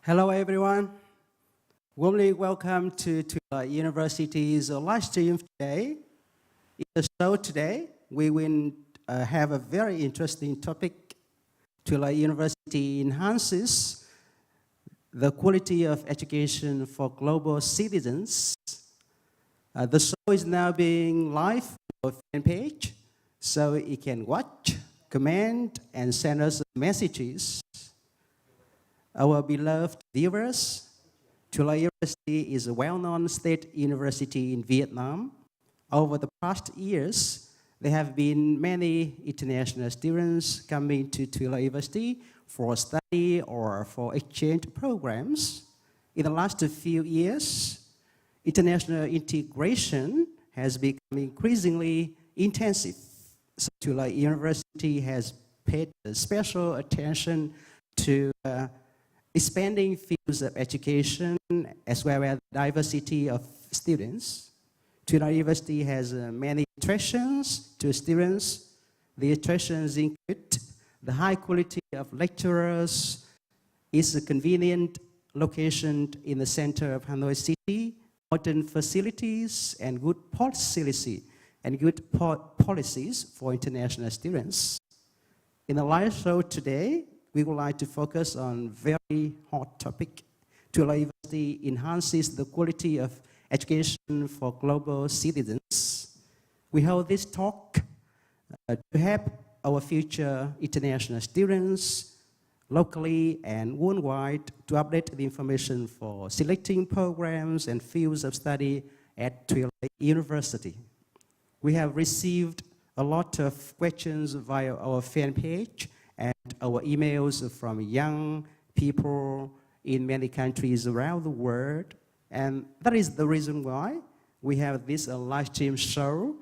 Hello, everyone. Warmly welcome to Thuyloi University's live stream today. In the show today, we will have a very interesting topic. Thuyloi University enhances the quality of education for global citizens. The show is now being live on our fan page, so you can watch, comment, and send us messages. Our beloved viewers, Thuyloi University is a well-known state university in Vietnam. Over the past years, there have been many international students coming to Thuyloi University for study or for exchange programs. In the last few years, international integration has become increasingly intensive. So Thuyloi University has paid special attention to expanding fields of education as well as diversity of students. Thuyloi University has many attractions to students. The attractions include the high quality of lecturers, is a convenient location in the center of Hanoi City, modern facilities, and good policies for international students. In the live show today, we would like to focus on very hot topic. Thuyloi University enhances the quality of education for global citizens. We hold this talk to help our future international students locally and worldwide to update the information for selecting programs and fields of study at Thuyloi University. We have received a lot of questions via our fan page and our emails from young people in many countries around the world. And that is the reason why we have this live stream show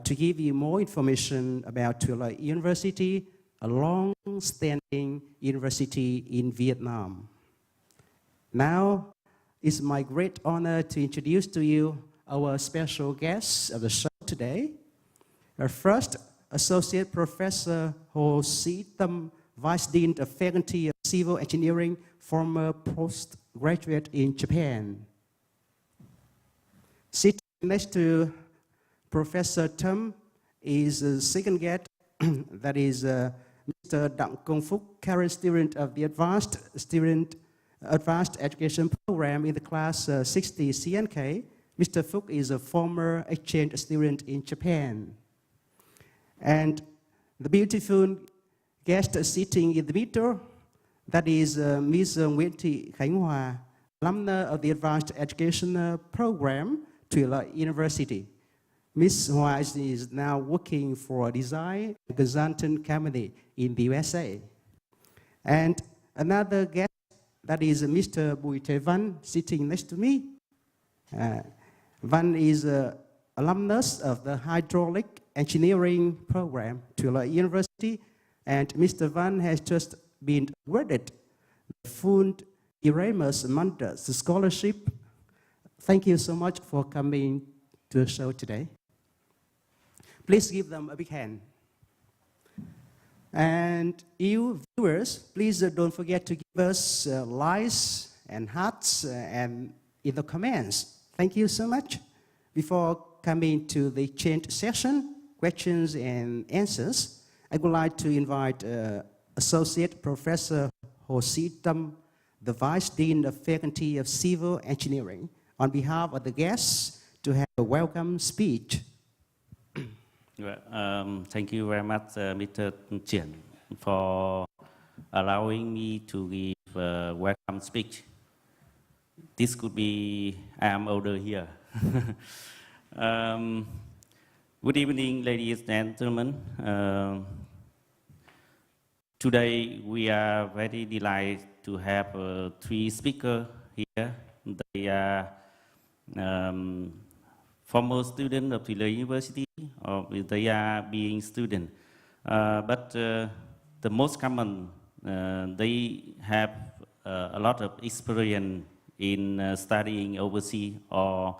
to give you more information about Thuyloi University, a long-standing university in Vietnam. Now, it's my great honor to introduce to you our special guests of the show today. Our first, Associate Professor Ho Si Tâm, Vice Dean of Faculty of Civil Engineering, former postgraduate in Japan. Sitting next to Professor Tâm is the second guest, that is Mr. Đặng Công Phúc, current student of the Advanced Education Program in the class 60 CNK. Mr. Phúc is a former exchange student in Japan. And the beautiful guest sitting in the middle, that is Ms. Nguyễn Thị Khánh Hòa, alumna of the Advanced Education Program, Thuyloi University. Ms. Hòa is now working for a design consultant company in the USA. And another guest, that is Mr. Bùi Thế Văn, sitting next to me. Văn is an alumnus of the Hydraulic Engineering Program, Thuyloi University, and Mr. Van has just been awarded the Fund Erasmus Mundus Scholarship. Thank you so much for coming to the show today. Please give them a big hand. And you viewers, please don't forget to give us likes and hearts and in the comments. Thank you so much. Before coming to the change session, questions and answers, I would like to invite Associate Professor Ho Si Tâm, the Vice Dean of Faculty of Civil Engineering, on behalf of the guests, to have a welcome speech. Thank you very much, Mr. Chien, for allowing me to give a welcome speech. This could be, I am older here. Good evening, ladies and gentlemen. Today we are very delighted to have three speakers here. They are former students of Thuyloi University, or they are being students. But the most common, they have a lot of experience in studying overseas, or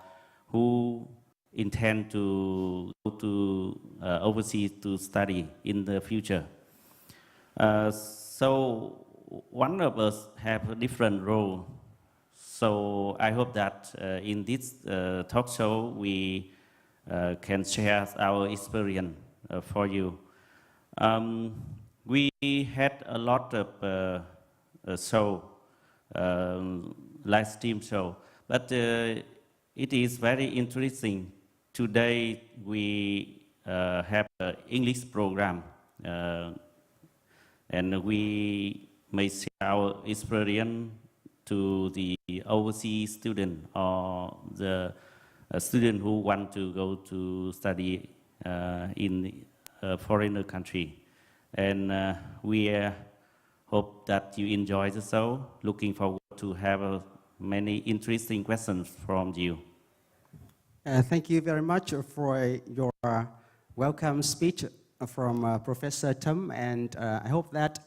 who intend to go to overseas to study in the future. So one of us have a different role. So I hope that in this talk show we can share our experience for you. We had a lot of show, live stream show, but it is very interesting. Today we have an English program, and we may share our experience to the overseas student or the student who want to go to study in a foreigner country. And we hope that you enjoy the show. Looking forward to have many interesting questions from you. Thank you very much for your welcome speech from Professor Thum, and I hope that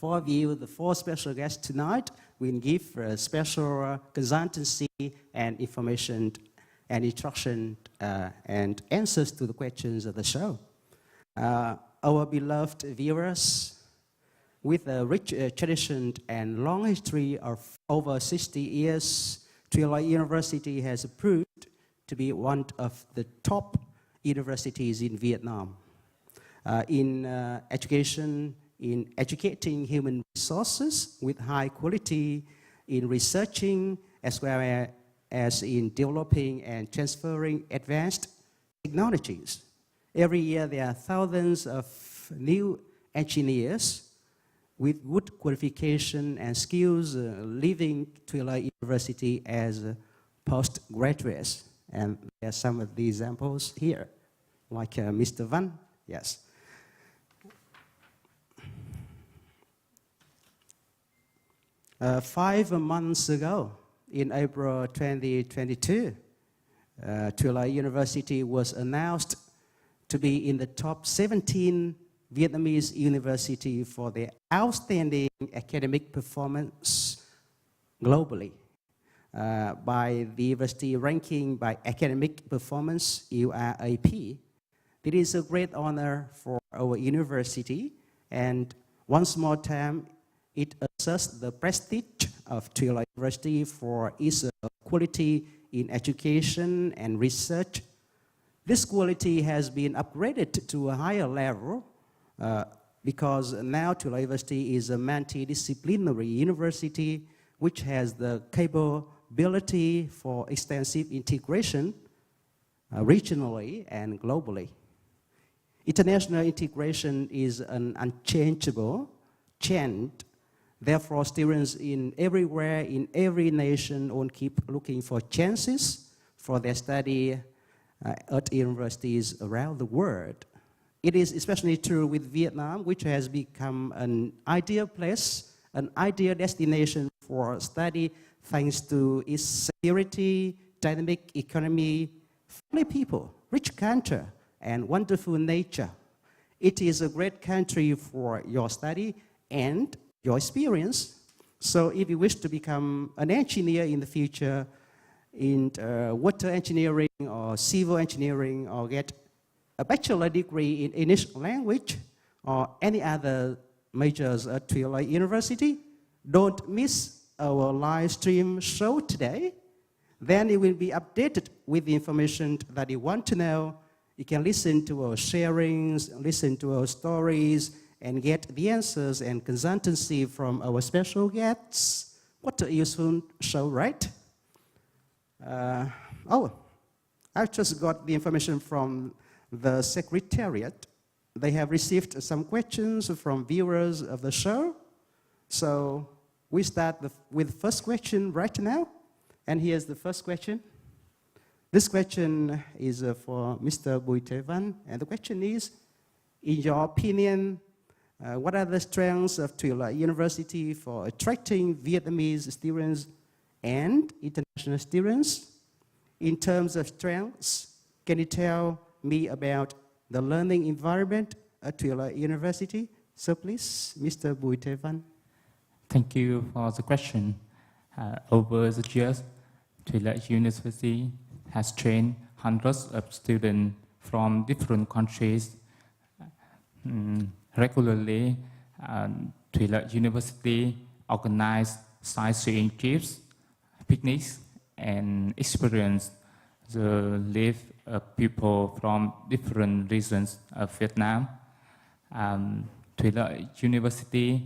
four of you, the four special guests tonight, will give special consultancy and information and instruction and answers to the questions of the show. Our beloved viewers, with a rich tradition and long history of over 60 years, Thuyloi University has proved to be one of the top universities in Vietnam. In education, in educating human resources with high quality, in researching, as well as in developing and transferring advanced technologies. Every year there are thousands of new engineers with good qualification and skills leaving Thuyloi University as postgraduates. And there are some of the examples here, like Mr. Van, yes. Five months ago, in April 2022, Thuyloi University was announced to be in the top 17 Vietnamese university for their outstanding academic performance globally by the university ranking by academic performance, URAP. It is a great honor for our university, and once more time, it asserts the prestige of Thuyloi University for its quality in education and research. This quality has been upgraded to a higher level because now Thuyloi University is a multidisciplinary university which has the capability for extensive integration regionally and globally. International integration is an unchangeable trend. Therefore, students everywhere, in every nation, will keep looking for chances for their study at universities around the world. It is especially true with Vietnam, which has become an ideal place, an ideal destination for study thanks to its security, dynamic economy, friendly people, rich culture, and wonderful nature. It is a great country for your study and your experience. So if you wish to become an engineer in the future, in water engineering or civil engineering, or get a bachelor degree in English language or any other majors at Thuyloi University, don't miss our live stream show today. Then it will be updated with the information that you want to know. You can listen to our sharings, listen to our stories, and get the answers and consultancy from our special guests. What a useful show, right? I just got the information from the Secretariat. They have received some questions from viewers of the show. So we start with the first question right now. And here's the first question. This question is for Mr. Bùi Thế Văn. And the question is, in your opinion, what are the strengths of Thuyloi University for attracting Vietnamese students and international students? In terms of strengths, can you tell me about the learning environment at Thuyloi University? So please, Mr. Bùi Thế Văn. Thank you for the question. Over the years, Thuyloi University has trained hundreds of students from different countries. Regularly, Thuyloi University organize sightseeing trips, picnics, and experience the life of people from different regions of Vietnam. Thuyloi University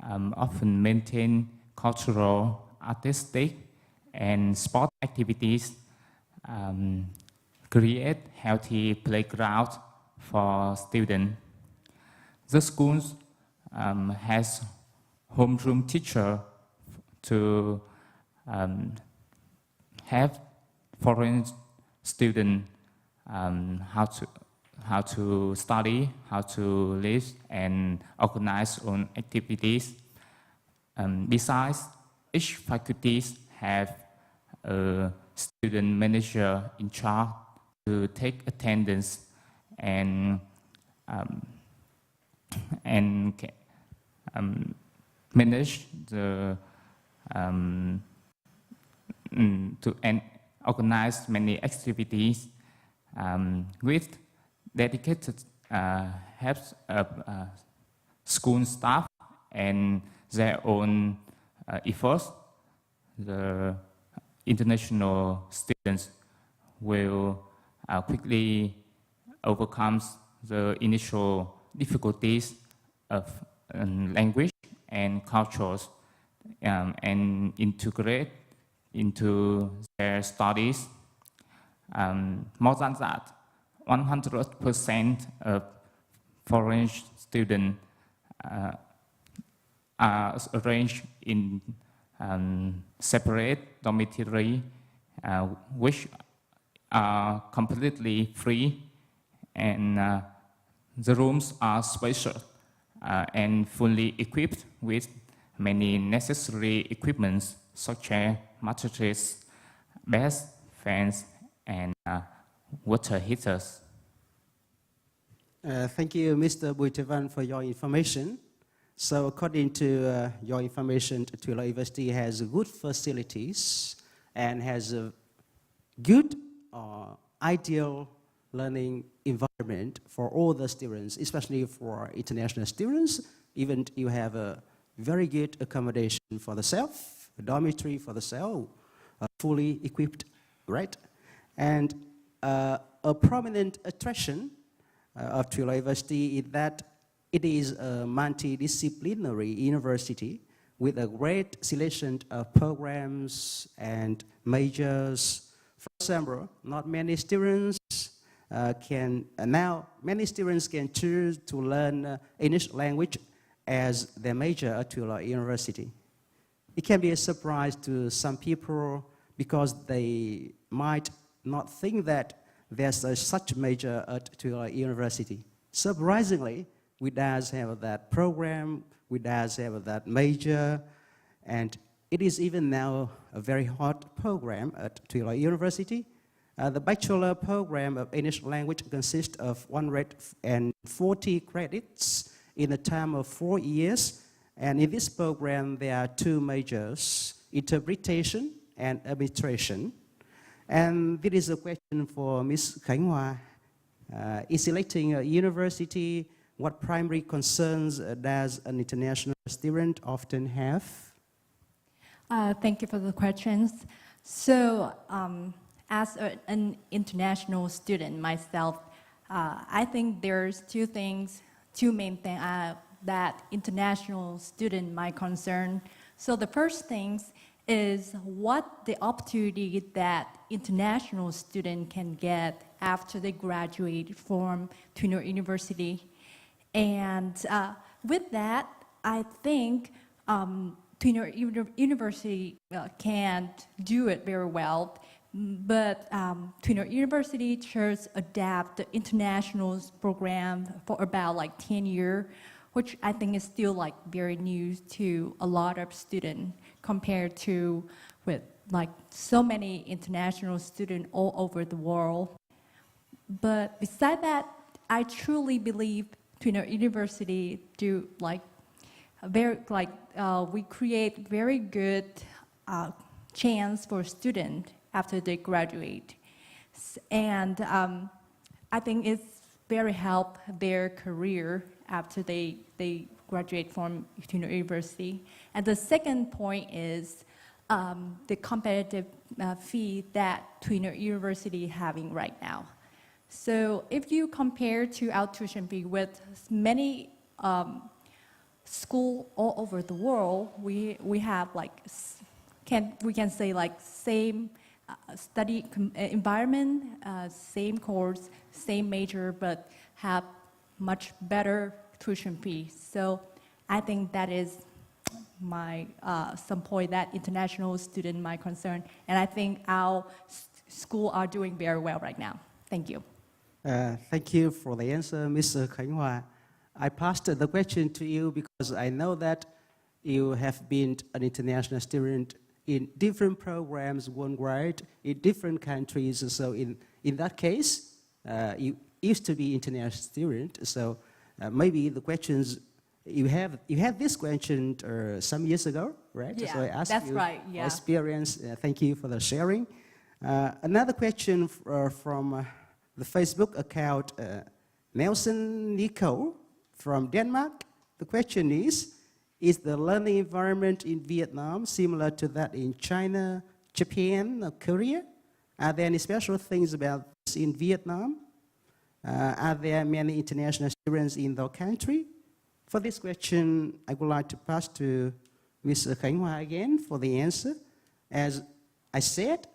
often maintain cultural, artistic, and sport activities, create healthy playground for students. The school has homeroom teacher to have foreign students how to study, how to live, and organize own activities. Besides, each faculty have a student manager in charge to take attendance and manage the and organize many activities with dedicated help of school staff and their own efforts. The international students will quickly overcome the initial difficulties of language and cultures and integrate into their studies. More than that, 100% of foreign students are arranged in separate dormitory, which are completely free, and the rooms are spacious and fully equipped with many necessary equipments such as mattresses, beds, fans, and water heaters. Thank you, Mr. Buitavan, for your information. So according to your information, Thuyloi University has good facilities and has a good ideal learning environment for all the students, especially for international students. Even you have a very good accommodation for the self, a dormitory for the self, fully equipped, right? And a prominent attraction of Thuyloi University is that it is a multidisciplinary university with a great selection of programs and majors. For example, not many students many students can choose to learn English language as their major at Thuyloi University. It can be a surprise to some people because they might not think that there's such major at Thuyloi University. Surprisingly, we does have that program, we does have that major, and it is even now a very hot program at Thuyloi University. The bachelor program of English language consists of 140 credits in a time of 4 years. And in this program, there are two majors, interpretation and arbitration. And this is a question for Ms. Khánh Hoa. In selecting a university, what primary concerns does an international student often have? Thank you for the questions. So, as an international student myself, I think there's two main things that international student might concern. So the first thing is what the opportunity that international student can get after they graduate from Thuyloi University. And with that, I think Thuyloi University can't do it very well. But Thuyloi University just adapt the international program for about like 10 years, which I think is still like very new to a lot of students compared to with like so many international students all over the world. But besides that, I truly believe Thuyloi University do like we create very good chance for students after they graduate. And I think it's very help their career after they graduate from Thuyloi University. And the second point is the competitive fee that Thuyloi University is having right now. So if you compare to our tuition fee with many schools all over the world, we have like, we can say like same study environment, same course, same major, but have much better tuition fee. So I think that is my some point that international student might concern, and I think our school are doing very well right now. Thank you. Thank you for the answer, Mr. Khánh Hoa. I passed the question to you because I know that you have been an international student in different programs worldwide, in different countries. So in that case, you used to be international student. So maybe the questions you had this question some years ago, right? Yeah, so I asked that's you right. Yeah. Experience. Thank you for the sharing. Another question from the Facebook account, Nelson Nico from Denmark. The question is the learning environment in Vietnam similar to that in China, Japan, or Korea? Are there any special things about this in Vietnam? Are there many international students in the country? For this question, I would like to pass to Mr. Khánh Hoa again for the answer. As I said,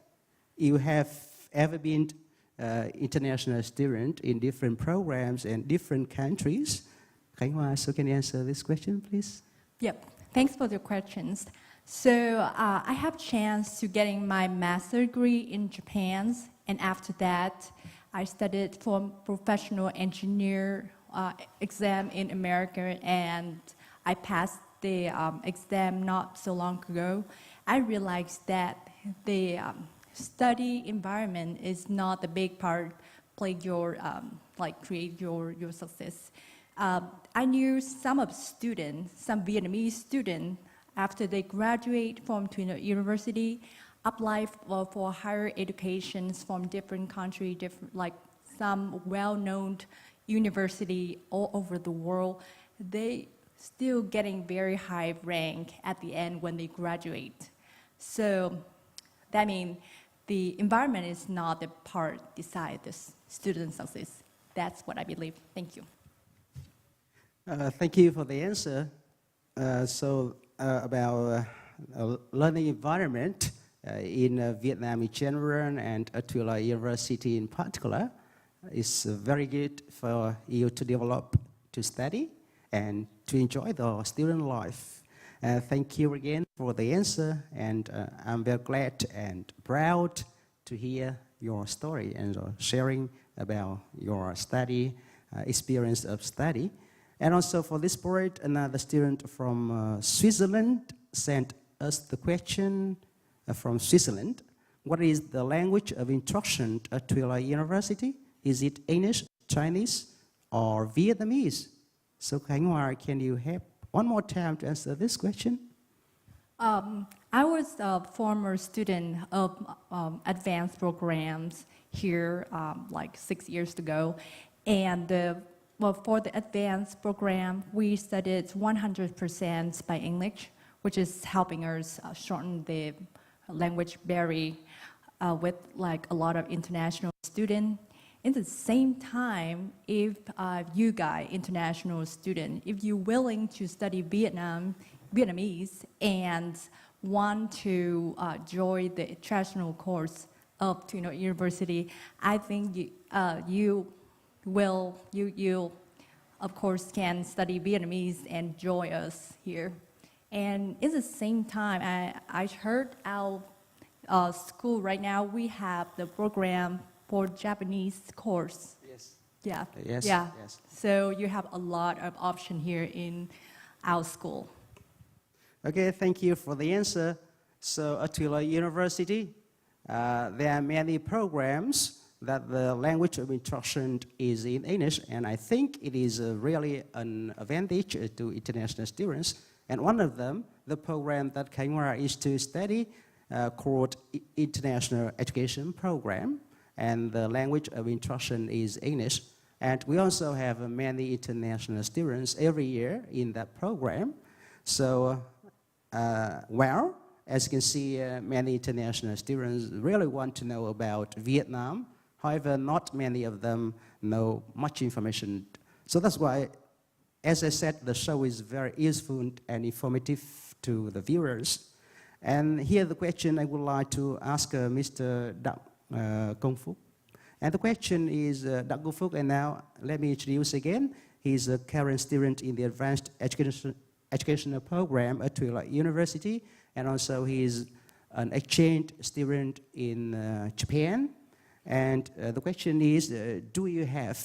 you have ever been international student in different programs and different countries. Khánh Hoa, so can you answer this question, please? Yep. Thanks for the questions. So I have chance to getting my master's degree in Japan, and after that, I studied for professional engineer exam in America, and I passed the exam not so long ago. I realized that the study environment is not a big part play your create your success. I knew some Vietnamese students, after they graduate from Thuyloi University, apply for higher educations from different countries, like some well-known university all over the world. They still getting very high rank at the end when they graduate. So that means the environment is not the part decide the student success. That's what I believe. Thank you. Thank you for the answer. About learning environment in Vietnam in general and at Thuyloi University in particular, is very good for you to develop, to study, and to enjoy the student life. Thank you again for the answer, and I'm very glad and proud to hear your story and sharing about your study, experience of study. And also for this part, another student from Switzerland sent us the question from Switzerland. What is the language of instruction at Thuyloi University? Is it English, Chinese, or Vietnamese? So Khánh Hoa, can you help one more time to answer this question? I was a former student of advanced programs here like 6 years ago. And for the advanced program, we studied 100% by English, which is helping us shorten the language barrier with like a lot of international students. In the same time, if you guys, international student, if you're willing to study Vietnamese and want to join the international course of Thuyloi University, I think you of course can study Vietnamese and join us here. And at the same time, I heard our school right now, we have the program for Japanese course. Yes. Yeah. Yes. Yeah. Yes. So you have a lot of option here in our school. Okay, thank you for the answer. So at Thuyloi University, there are many programs that the language of instruction is in English, and I think it is really an advantage to international students. And one of them, the program that Khánh Hoa is to study, called International Education Program, and the language of instruction is English. And we also have many international students every year in that program. So, well, as you can see, many international students really want to know about Vietnam. However, not many of them know much information. So that's why, as I said, the show is very useful and informative to the viewers. And here the question I would like to ask Mr. Doug Công Phúc. And the question is, Doug Công Phúc, and now let me introduce again. He's a current student in the Advanced Educational Program at Thuyloi University, and also he's an exchange student in Japan. And the question is, do you have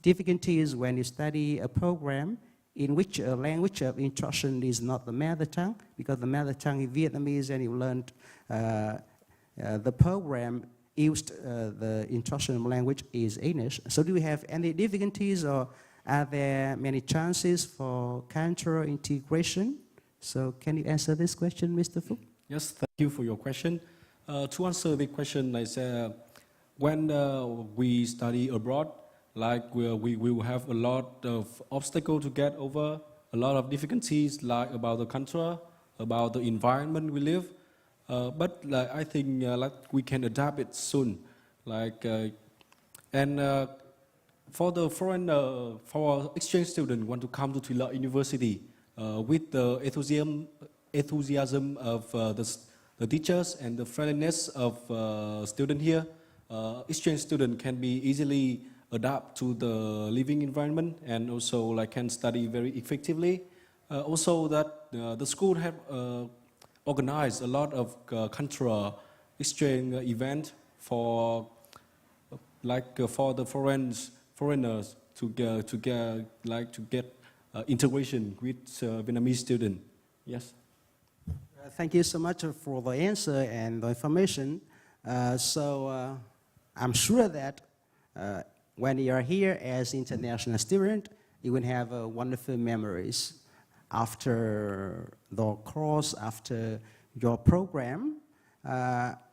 difficulties when you study a program in which a language of instruction is not the mother tongue? Because the mother tongue is Vietnamese, and you learned the program used the instruction language is English. So do you have any difficulties, or are there many chances for cultural integration? So can you answer this question, Mr. Phúc? Yes, thank you for your question. To answer the question, I say, when we study abroad, like we will have a lot of obstacles to get over, a lot of difficulties, like about the culture, about the environment we live. But like, I think like we can adapt it soon. Like for the foreign, for exchange student want to come to Thuyloi University with the enthusiasm of the teachers and the friendliness of student here, exchange student can be easily adapt to the living environment, and also like can study very effectively. Also that the school have organized a lot of cultural exchange event for for the foreigners to get integration with Vietnamese student. Yes. Thank you so much for the answer and the information. I'm sure that when you are here as international student, you will have wonderful memories after the course, after your program,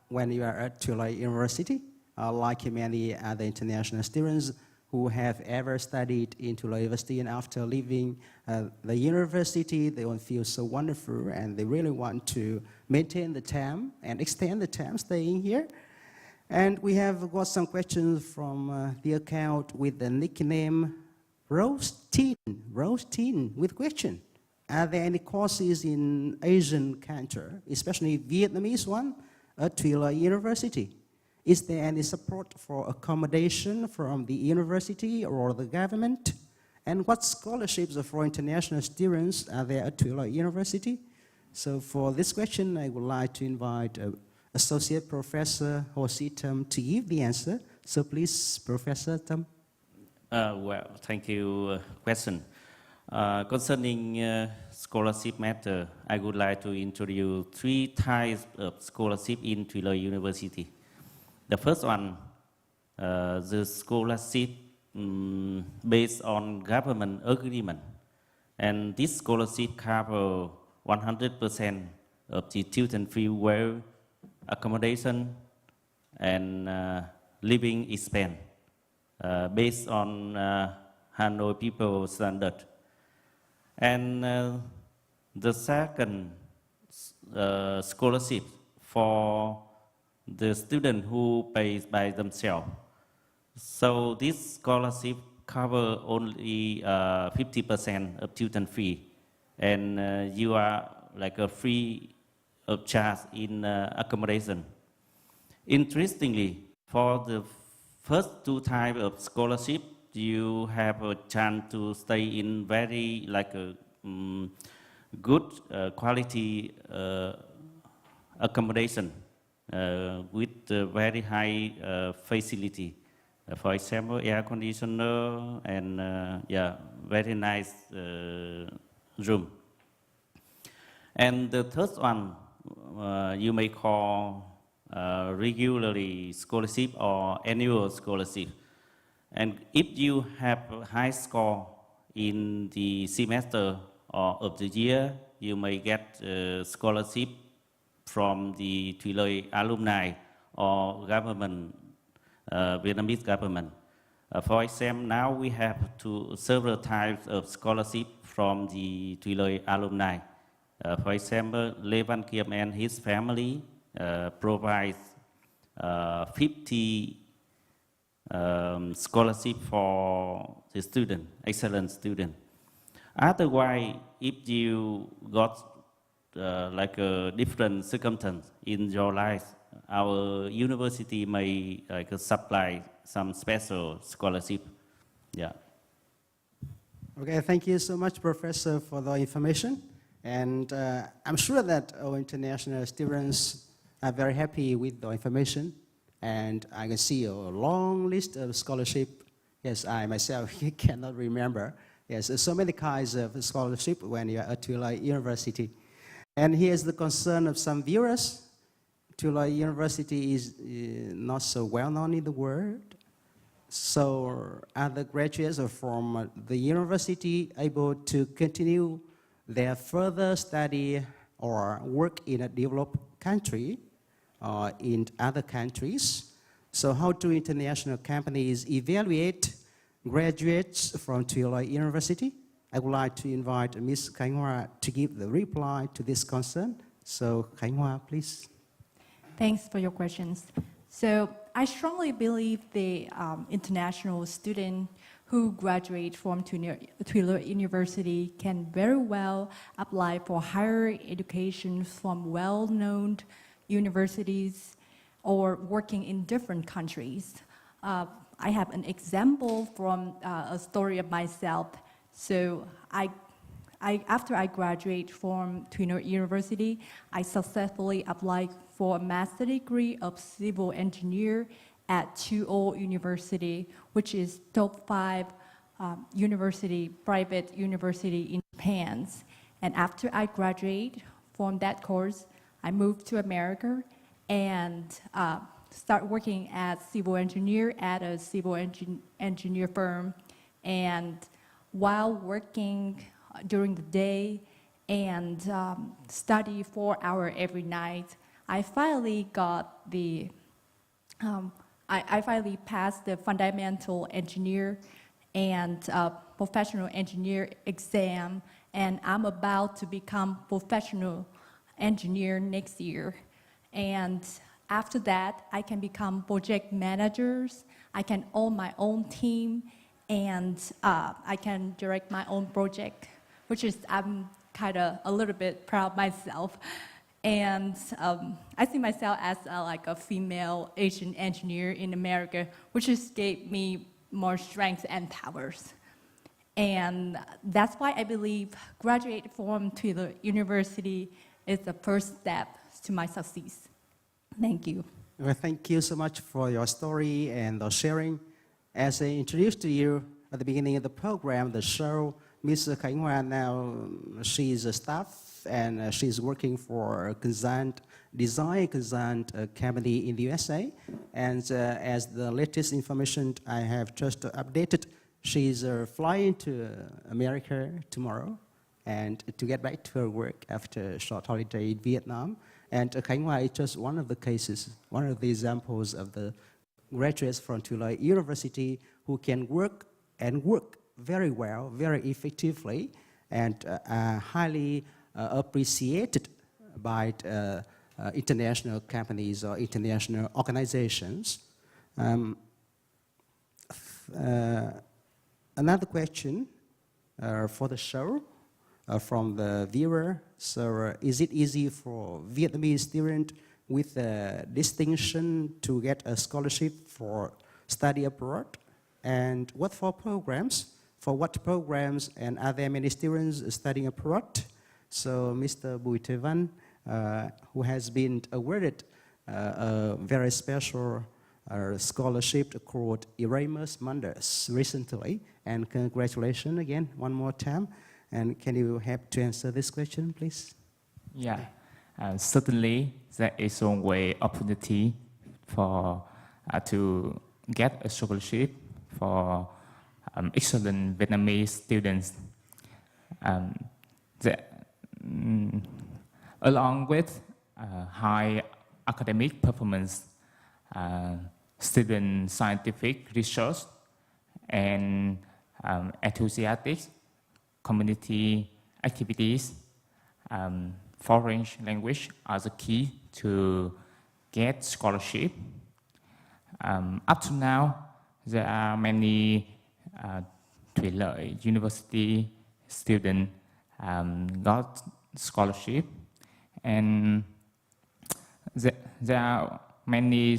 when you are at Thuyloi University, like many other international students who have ever studied in Thuyloi University, and after leaving the university, they will feel so wonderful, and they really want to maintain the time and extend the time staying here. And we have got some questions from the account with the nickname Rose Teen with question. Are there any courses in Asian culture, especially Vietnamese one, at Thuyloi University? Is there any support for accommodation from the university or the government? And what scholarships for international students are there at Thuyloi University? So for this question, I would like to invite Associate Professor Ho Si Tam to give the answer. So please, Professor Tam. Well, thank you. Question. Concerning scholarship matter, I would like to introduce 3 types of scholarship in Thuyloi University. The first one, the scholarship based on government agreement, and this scholarship covers 100% of the tuition fee, well, accommodation and living expense based on Hanoi people standard. And the second scholarship for the student who pays by themselves. So this scholarship cover only 50% of tuition fee, and you are like a free of charge in accommodation. Interestingly, for the first 2 types of scholarship, you have a chance to stay in very good quality accommodation with very high facility. For example, air conditioner and very nice room. And the third one you may call regularly scholarship or annual scholarship. And if you have a high score in the semester or of the year, you may get scholarship from the Thuyloi alumni or government, Vietnamese government. For example, now we have several types of scholarship from the Thuyloi alumni. For example, Levan Kim and his family provides 50 scholarship for the student, excellent student. Otherwise, if you got like a different circumstance in your life, our university may supply some special scholarship. Yeah. Okay, thank you so much, Professor, for the information. And I'm sure that our international students are very happy with the information. And I can see a long list of scholarship. Yes, I myself cannot remember. Yes, there's so many kinds of scholarship when you're at Thuyloi University. And here's the concern of some viewers. Thuyloi University is not so well known in the world. So are the graduates from the university able to continue their further study or work in a developed country or in other countries? So how do international companies evaluate graduates from Thuyloi University? I would like to invite Ms. Khánh Hoa to give the reply to this concern. So Khánh Hoa, please. Thanks for your questions. So I strongly believe the international student who graduate from Thuyloi University can very well apply for higher education from well-known universities or working in different countries. I have an example from a story of myself. So after I graduate from Thuyloi University, I successfully applied for a master's degree of civil engineer at Thuyloi University, which is top 5 private university in Japan. And after I graduate from that course, I moved to America and start working as civil engineer at a civil engineer firm. And while working during the day and study 4 hours every night, I finally got the, I finally passed the fundamental engineer and professional engineer exam, and I'm about to become professional engineer next year. And after that, I can become project managers, I can own my own team, and I can direct my own project, which is, I'm kind of a little bit proud myself. And I see myself as like a female Asian engineer in America, which just gave me more strength and powers. And that's why I believe graduating from Thuyloi University is the first step to my success. Thank you. Well, thank you so much for your story and the sharing. As I introduced to you at the beginning of the program, the show, Ms. Khánh Hoa now, she's a staff and she's working for a design consult company in the USA. And as the latest information I have just updated, she's flying to America tomorrow and to get back to her work after a short holiday in Vietnam. And Khánh Hoa is just one of the cases, one of the examples of the graduates from Thuyloi University who can work very well, very effectively, and are highly appreciated by international companies or international organizations. Another question for the show from the viewer. So is it easy for Vietnamese students with distinction to get a scholarship for study abroad? And what for programs? For what programs, and are there many students studying abroad? So Mr. Bùi Thế Văn, who has been awarded a very special scholarship called Erasmus Mundus recently, and congratulations again one more time. And can you help to answer this question, please? Yeah, certainly there is always opportunity for to get a scholarship for excellent Vietnamese students. Along with high academic performance, student scientific research and enthusiastic community activities. Foreign language are the key to get scholarship. Up to now, there are many Thuyloi University students got scholarship, and there are many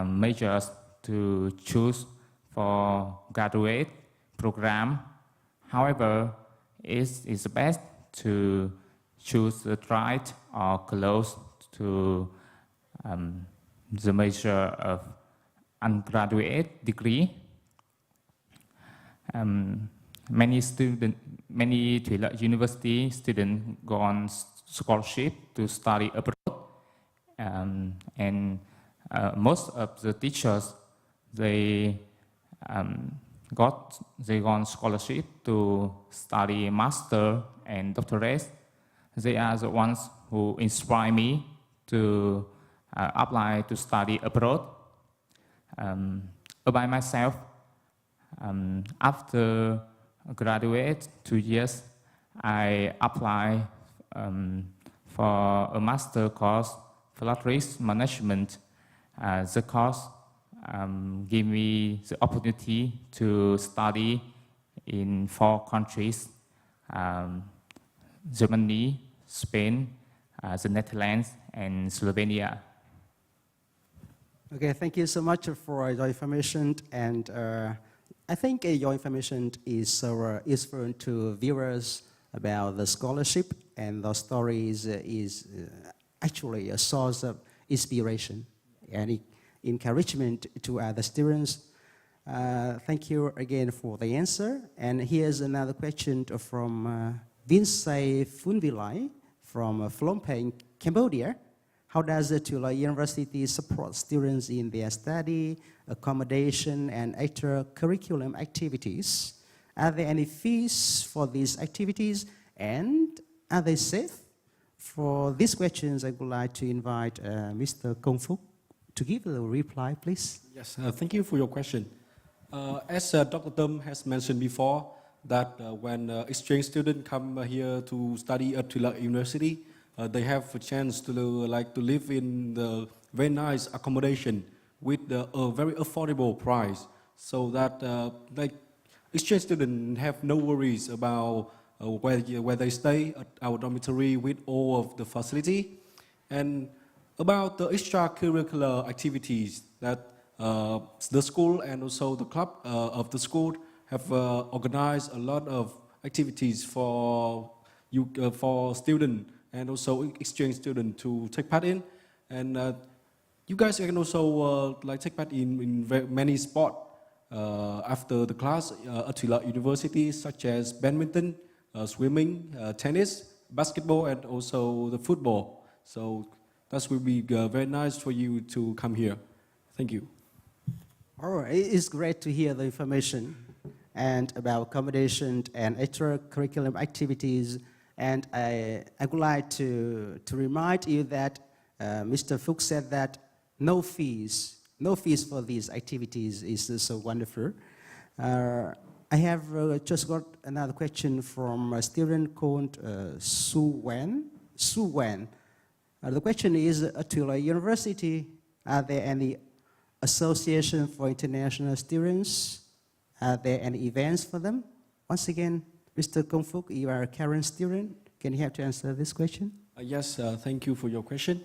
majors to choose for graduate program. However, it is best to choose the right or close to the major of undergraduate degree. Many Thuyloi University students go on scholarship to study abroad, and most of the teachers they go on scholarship to study master and doctorate. They are the ones who inspire me to apply to study abroad. By myself, after graduate 2 years, I apply for a master course, flood risk management. The course gave me the opportunity to study in 4 countries: Germany, Spain, the Netherlands, and Slovenia. Okay, thank you so much for your information, and I think your information is so useful to viewers about the scholarship, and the stories is actually a source of inspiration and encouragement to other students. Thank you again for the answer. And here's another question from Vincent Funvilai from Phnom Penh, Cambodia. How does the Thuyloi University support students in their study, accommodation, and extracurriculum activities? Are there any fees for these activities, and are they safe? For these questions, I would like to invite Mr. Kong Phúc to give a reply, please. Yes, thank you for your question. As Dr. Tâm has mentioned before, that when exchange students come here to study at Thuyloi University, they have a chance to live in the very nice accommodation with a very affordable price, so that exchange students have no worries about where they stay at our dormitory with all of the facility. And about the extracurricular activities that the school and also the club of the school have organized a lot of activities for students and also exchange students to take part in. And you guys can also take part in many sports after the class at Thuyloi University, such as badminton, swimming, tennis, basketball, and also the football. So that will be very nice for you to come here. Thank you. All right, it's great to hear the information and about accommodation and extracurricular activities. And I would like to remind you that Mr. Phúc said that no fees for these activities is so wonderful. I have just got another question from a student called Su Wen. The question is, at Thuyloi University, are there any association for international students? Are there any events for them? Once again, Mr. Kong Phúc, you are a current student. Can you help to answer this question? Yes, thank you for your question.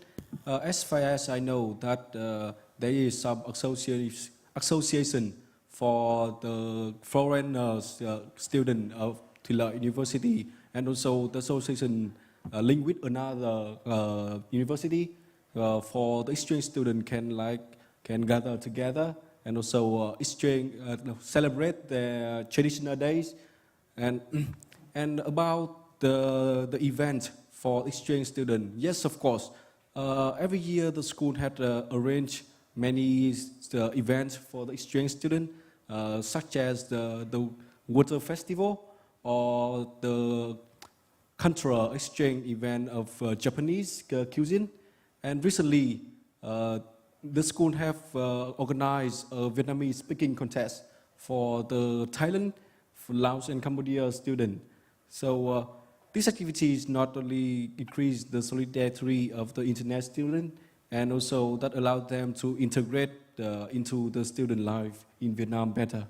As far as I know, that there is some association for the foreign student of Thuyloi University, and also the association linked with another university for the exchange student can gather together and also exchange, celebrate their traditional days. And about the event for exchange student, yes, of course. Every year the school had arranged many events for the exchange student, such as the water festival or the cultural exchange event of Japanese cuisine. And recently, the school have organized a Vietnamese speaking contest for the Thailand, for Laos and Cambodia students. So these activities not only increase the solidarity of the international student, and also that allow them to integrate into the student life in Vietnam better.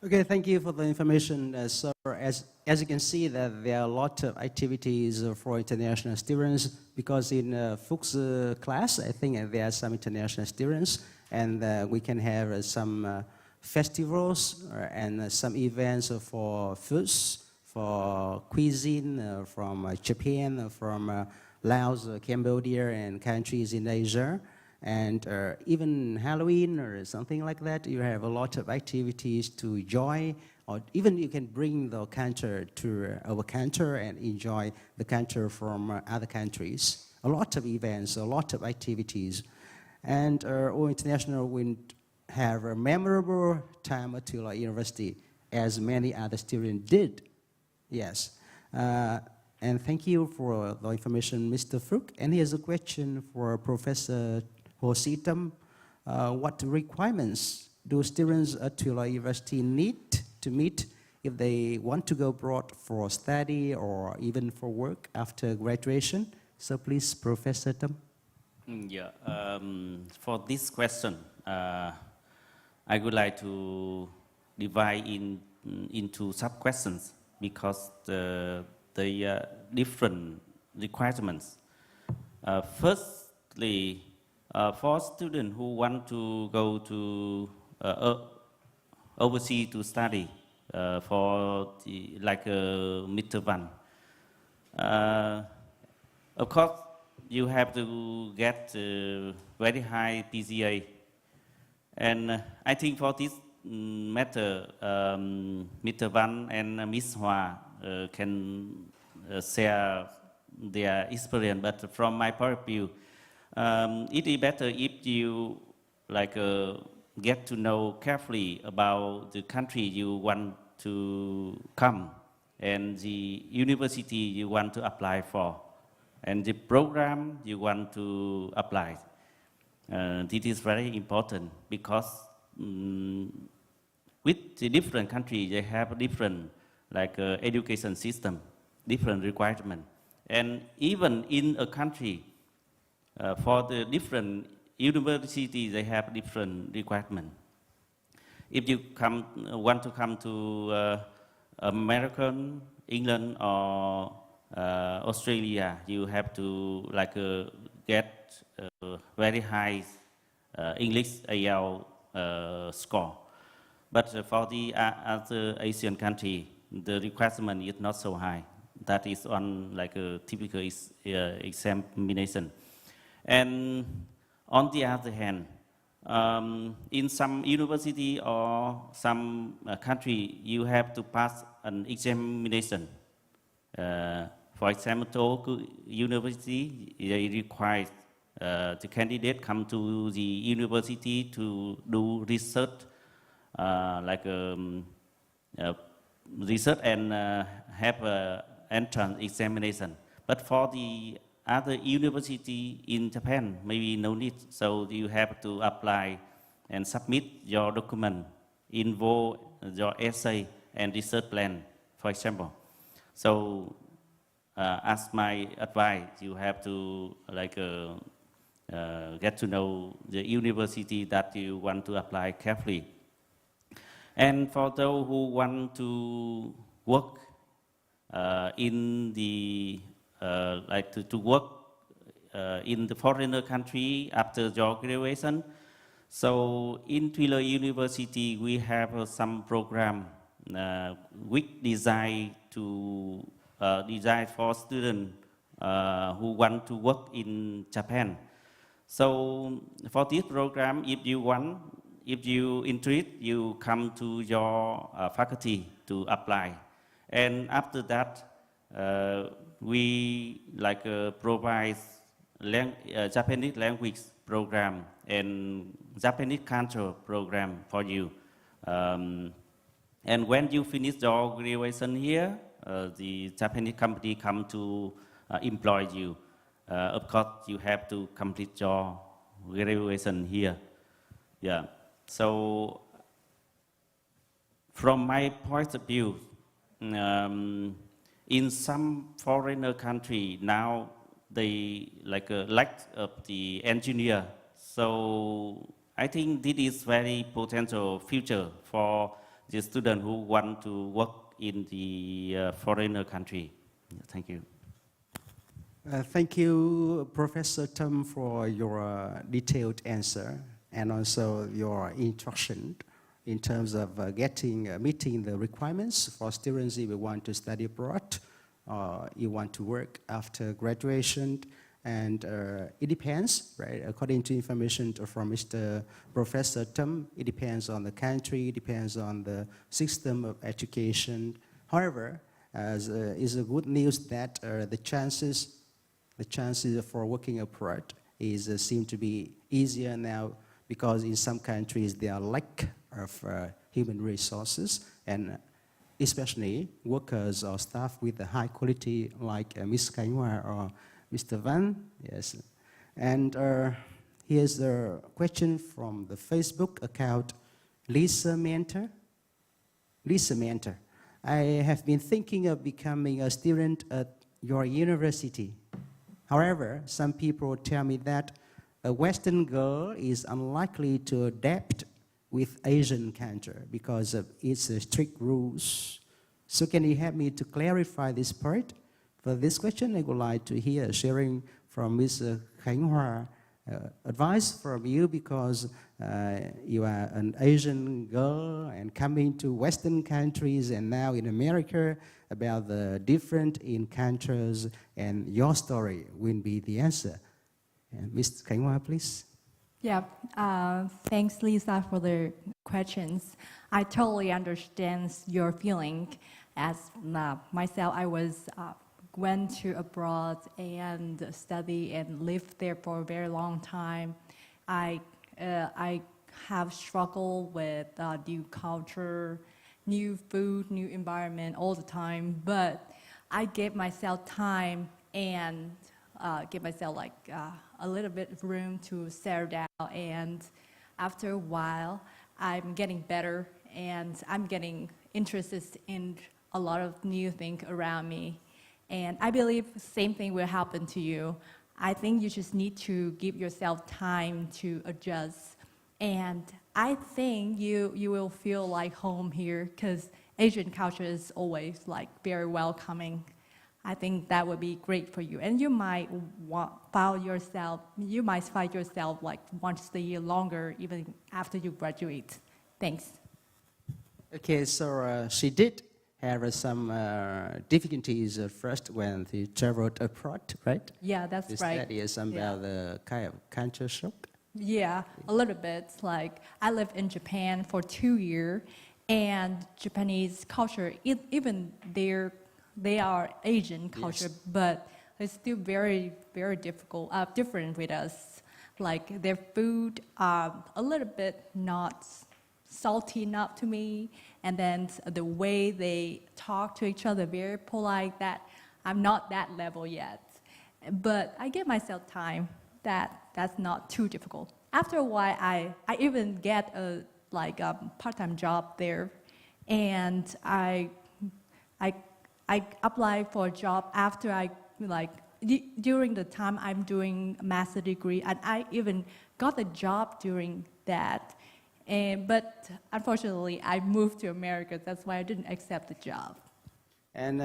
Okay, thank you for the information. So as you can see, that there are a lot of activities for international students, because in Fuchs class, I think there are some international students, and we can have some festivals and some events for foods, for cuisine from Japan, from Laos, Cambodia, and countries in Asia. And even Halloween or something like that, you have a lot of activities to enjoy, or even you can bring the culture to our country and enjoy the culture from other countries. A lot of events, a lot of activities. And our international will have a memorable time at Thuyloi University, as many other students did. Yes. And thank you for the information, Mr. Phuc. And here's a question for Professor Ho Sitam. What requirements do students at Thuyloi University need to meet if they want to go abroad for study or even for work after graduation? So please, Professor Tam. Yeah, for this question, I would like to divide into sub-questions, because the different requirements. Firstly, for students who want to go to overseas to study for like Mr. Van, of course you have to get very high PCA, and I think for this matter, Mr. Van and Ms. Hoa can share their experience, but from my point of view, it is better if you get to know carefully about the country you want to come, and the university you want to apply for, and the program you want to apply. This is very important, because with the different countries, they have different education system, different requirement. And even in a country, for the different universities, they have different requirement. If you want to come to American, England, or Australia, you have to get very high English IELTS score. But for the other Asian country, the requirement is not so high. That is on a typical examination. And on the other hand, in some university or some country, you have to pass an examination. For example, Thuyloi University, they require the candidate come to the university to do research, research and have an entrance examination. But for the other university in Japan, maybe no need. So you have to apply and submit your document, involve your essay and research plan, for example. So as my advice, you have to get to know the university that you want to apply carefully. And for those who want to work in the to work in the foreigner country after your graduation, so in Thuyloi University we have some program which design for students who want to work in Japan. So for this program, if you interested, you come to your faculty to apply. And after that, we provide Japanese language program and Japanese culture program for you. And when you finish your graduation here, the Japanese company come to employ you. Of course, you have to complete your graduation here. Yeah. So From my point of view, in some foreigner country now they like a lack of the engineer. So I think this is very potential future for the student who want to work in the foreigner country. Thank you. Thank you, Professor Tum, for your detailed answer and also your instruction in terms of meeting the requirements for students if you want to study abroad or you want to work after graduation. And it depends, right? According to information from Mr. Professor Tum, it depends on the country, it depends on the system of education. However, is a good news that the chances for working abroad seem to be easier now because in some countries there are lack of human resources and especially workers or staff with a high quality like Ms. Khánh Hoa or Mr. Van. Yes. And here's a question from the Facebook account, Lisa Mentor. Lisa Mentor, I have been thinking of becoming a student at your university. However, some people tell me that a Western girl is unlikely to adapt with Asian culture because of its strict rules. So can you help me to clarify this part? For this question, I would like to hear sharing from Ms. Khánh Hoa, advice from you because you are an Asian girl and coming to Western countries and now in America about the different in cultures and your story will be the answer. Ms. Khánh Hoa, please. Yeah, thanks Lisa for the questions. I totally understand your feeling. As myself, I went to abroad and study and lived there for a very long time. I have struggled with new culture, new food, new environment all the time, but I gave myself time and give myself like a little bit of room to settle down, and after a while I'm getting better and I'm getting interested in a lot of new things around me, and I believe the same thing will happen to you. I think you just need to give yourself time to adjust, and I think you will feel like home here because Asian culture is always like very welcoming. I think that would be great for you. And you might find yourself like want to stay here longer even after you graduate. Thanks. Okay, so she did have some difficulties first when she traveled abroad, right? Yeah, that's right. That is about the kind of culture shock? Yeah, a little bit. Like I lived in Japan for 2 years, and Japanese culture, even they are Asian culture, Yes. but it's still very, very different with us. Like their food, a little bit not salty enough to me, and then the way they talk to each other, very polite. That I'm not that level yet, but I give myself time. That's not too difficult. After a while, I even get a part-time job there, and I applied for a job after during the time I'm doing a master's degree, and I even got a job during that. But unfortunately, I moved to America. That's why I didn't accept the job. And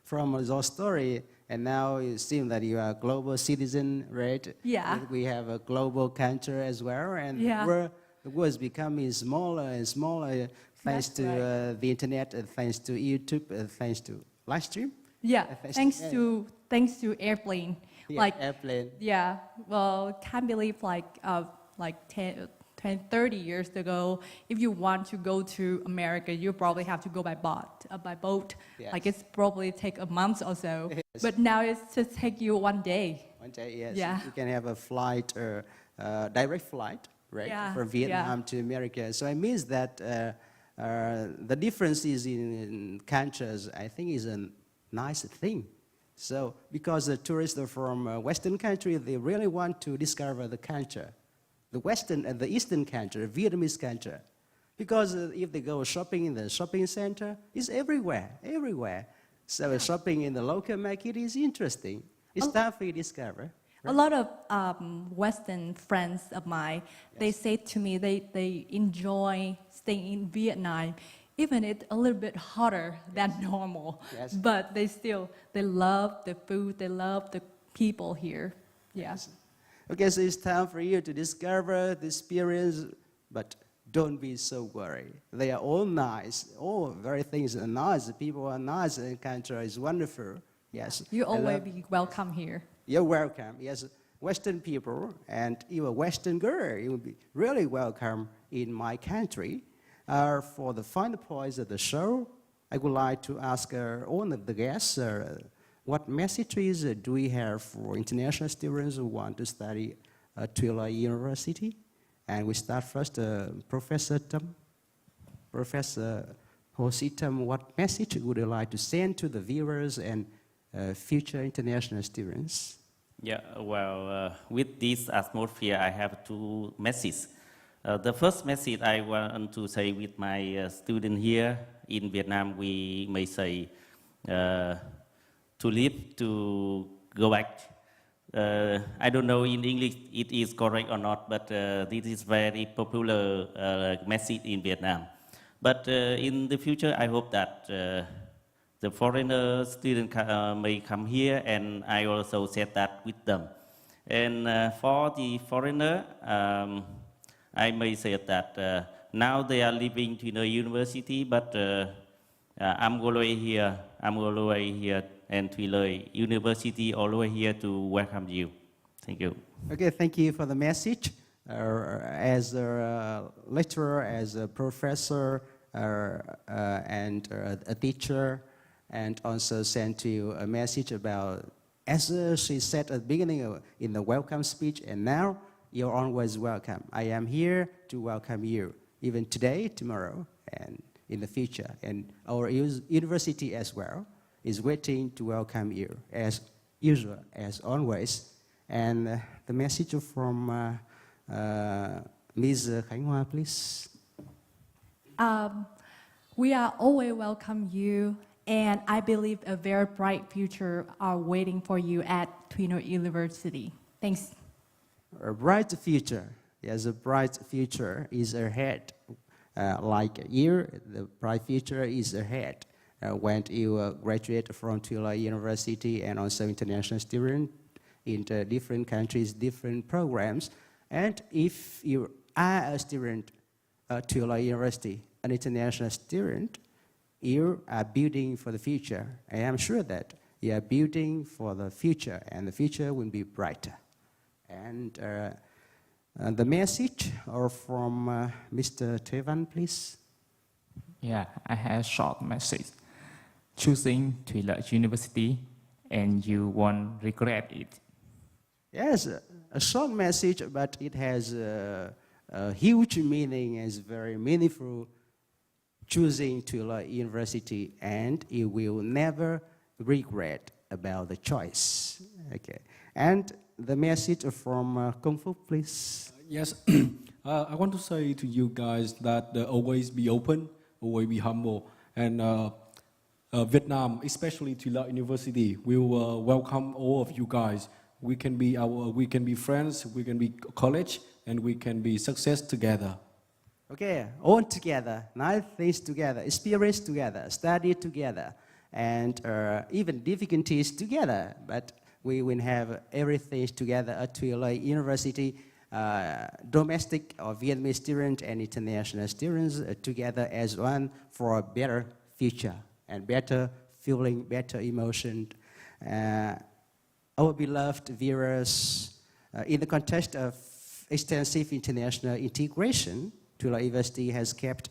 from your story, and now it seems that you are a global citizen, right? Yeah. We have a global culture as well, and Yeah. the world is becoming smaller and smaller thanks That's to right. the internet, thanks to YouTube, thanks to live stream. Yeah, Thanks thanks to airplane. Yeah, airplane. Yeah, well, can't believe 10, 30 years ago, if you want to go to America, you probably have to go by boat. Yes. Like it's probably take a month or so. Yes. But now it's just take you 1 day. One day, yes. Yeah. You can have a flight, direct flight, right, Yeah, from Vietnam to America. So it means that the differences in cultures, I think, is a nice thing. So because the tourists are from Western country, they really want to discover the culture. The Western and the Eastern culture, Vietnamese culture. Because if they go shopping in the shopping center, it's everywhere, everywhere. So shopping in the local market is interesting. It's time for you to discover. A lot of Western friends of mine, they say to me they enjoy staying in Vietnam, even it's a little bit hotter than normal. Yes. But they love the food, they love the people here. Yes. Okay, so it's time for you to discover the experience, but don't be so worried. They are all nice. All very things are nice. The people are nice, and the country is wonderful. Yes. You always be welcome here. You're welcome. Yes, Western people, and you're a Western girl, you will be really welcome in my country. For the final points of the show, I would like to ask all of the guests, what messages do we have for international students who want to study at Thuyloi University? And we start first, Professor Tom. Professor Hositam, what message would you like to send to the viewers and future international students? Yeah, well, with this atmosphere, I have two messages. The first message I want to say with my student here in Vietnam, we may say, to live, to go back. I don't know in English it is correct or not, but this is very popular message in Vietnam. But in the future, I hope that the foreigner student may come here, and I also said that with them. And for the foreigner, I may say that now they are living to the university, but I'm always here, and Thuyloi University always here to welcome you. Thank you. Okay, thank you for the message. As a lecturer, as a professor, and a teacher, and also sent to you a message about, as she said at the beginning in the welcome speech, and now you're always welcome. I am here to welcome you, even today, tomorrow, and in the future. And our university as well is waiting to welcome you, as usual, as always. And the message from Ms. Khánh Hoa, please. We are always welcome you, and I believe a very bright future are waiting for you at Thuyloi University. Thanks. A bright future, yes, a bright future is ahead. Like a year, the bright future is ahead. When you graduate from Thuyloi University and also international student in different countries, different programs. And if you are a student at Thuyloi University, an international student, you are building for the future. I am sure that you are building for the future, and the future will be brighter. And the message are from Mr. Tevan, please. Yeah, I have a short message. Choosing Thuyloi University, and you won't regret it. Yes, a short message, but it has a huge meaning, is very meaningful. Choosing Thuyloi University, and you will never regret about the choice. Okay, and the message from Kung Fu, please. Yes, I want to say to you guys that always be open, always be humble, and Vietnam, especially Thuyloi University, will welcome all of you guys. We can be friends, we can be college, and we can be success together. Okay, all together, nice things together, experience together, study together, and even difficulties together. But we will have everything together at Thuyloi University, domestic or Vietnamese students and international students together as one for a better future and better feeling, better emotion. Our beloved viewers, in the context of extensive international integration, Thuyloi University has kept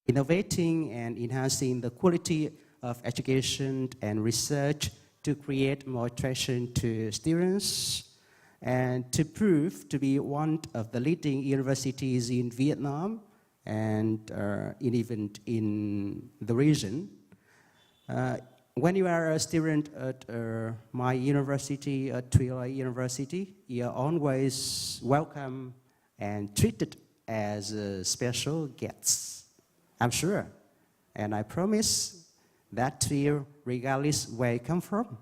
innovating and enhancing the quality of education and research to create more attraction to students and to prove to be one of the leading universities in Vietnam and even in the region. When you are a student at my university, at Thuyloi University, you are always welcome and treated as special guests. I'm sure. And I promise that to you regardless where you come from.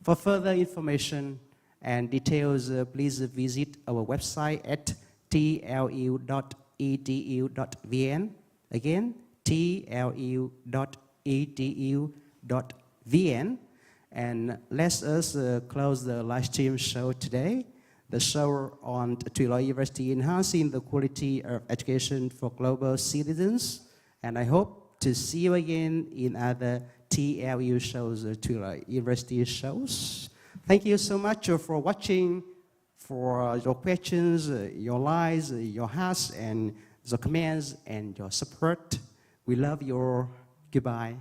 For further information and details, please visit our website at tlu.edu.vn. Again, tlu.edu.vn. And let us close the live stream show today. The show on Thuyloi University enhancing the quality of education for global citizens. And I hope to see you again in other TLU shows, Thuyloi University shows. Thank you so much for watching, for your questions, your likes, your hearts, and your comments, and your support. We love you. Goodbye.